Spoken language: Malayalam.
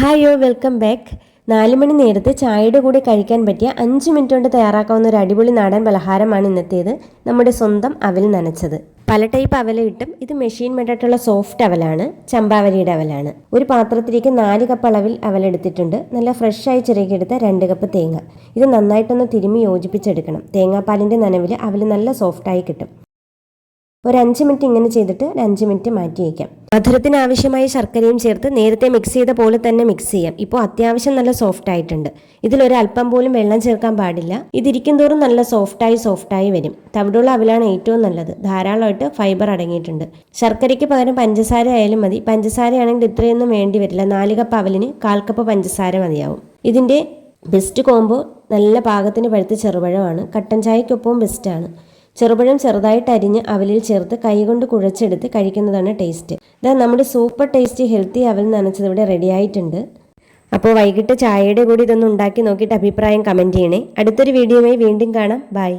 Hi welcome back. 4 മണി നേരത്തെ ചായയുടെ കൂടെ കഴിക്കാൻ പറ്റിയ 5 മിനിറ്റ് കൊണ്ട് തയ്യാറാക്കാവുന്ന ഒരു അടിപൊളി നാടൻ പലഹാരമാണ് ഇന്നത്തേത്. നമ്മുടെ സ്വന്തം അവൽ നനച്ചത്. പല ടൈപ്പ് അവൽ കിട്ടും. ഇത് മെഷീൻ മെയ്ഡായിട്ടുള്ള സോഫ്റ്റ് അവലാണ്, ചമ്പാവരിയുടെ അവലാണ്. ഒരു പാത്രത്തിലേക്ക് 4 കപ്പ് അളവിൽ അവലെടുത്തിട്ടുണ്ട്. നല്ല ഫ്രഷായി ചിരകിയെടുത്ത 2 കപ്പ് തേങ്ങ. ഇത് നന്നായിട്ടൊന്ന് തിരുമ്മി യോജിപ്പിച്ചെടുക്കണം. തേങ്ങാപ്പാലിൻ്റെ നനവിൽ അവൽ നല്ല സോഫ്റ്റായി കിട്ടും. ഒരു 5 മിനിറ്റ് ഇങ്ങനെ ചെയ്തിട്ട് 5 മിനിറ്റ് മാറ്റി വയ്ക്കാം. മധുരത്തിന് ആവശ്യമായ ശർക്കരയും ചേർത്ത് നേരത്തെ മിക്സ് ചെയ്ത പോലെ തന്നെ മിക്സ് ചെയ്യാം. ഇപ്പോൾ അത്യാവശ്യം നല്ല സോഫ്റ്റ് ആയിട്ടുണ്ട്. ഇതിലൊരല്പം പോലും വെള്ളം ചേർക്കാൻ പാടില്ല. ഇതിരിക്കും തോറും നല്ല സോഫ്റ്റായി വരും. തവിടുള്ള അവലാണ് ഏറ്റവും നല്ലത്. ധാരാളമായിട്ട് ഫൈബർ അടങ്ങിയിട്ടുണ്ട്. ശർക്കരയ്ക്ക് പകരം പഞ്ചസാര ആയാലും മതി. പഞ്ചസാരയാണെങ്കിൽ ഇത്രയൊന്നും വേണ്ടി വരില്ല. 4 കപ്പ് അവലിന് 1/4 കപ്പ് പഞ്ചസാര മതിയാവും. ഇതിൻ്റെ ബെസ്റ്റ് കോംബോ നല്ല പാകത്തിന് പഴുത്ത ചെറുപഴമാണ്. കട്ടൻ ചായക്കൊപ്പവും ബെസ്റ്റാണ്. ചെറുപഴം ചെറുതായിട്ട് അരിഞ്ഞ് അവലിൽ ചേർത്ത് കൈകൊണ്ട് കുഴച്ചെടുത്ത് കഴിക്കുന്നതാണ് ടേസ്റ്റ്. ഇതാ നമ്മുടെ സൂപ്പർ ടേസ്റ്റി ഹെൽത്തി അവൽ നനച്ചത് ഇവിടെ റെഡി ആയിട്ടുണ്ട്. അപ്പോൾ വൈകിട്ട് ചായയുടെ കൂടി ഇതൊന്ന് ഉണ്ടാക്കി നോക്കിയിട്ട് അഭിപ്രായം കമൻറ്റ് ചെയ്യണേ. അടുത്തൊരു വീഡിയോയുമായി വീണ്ടും കാണാം. ബൈ.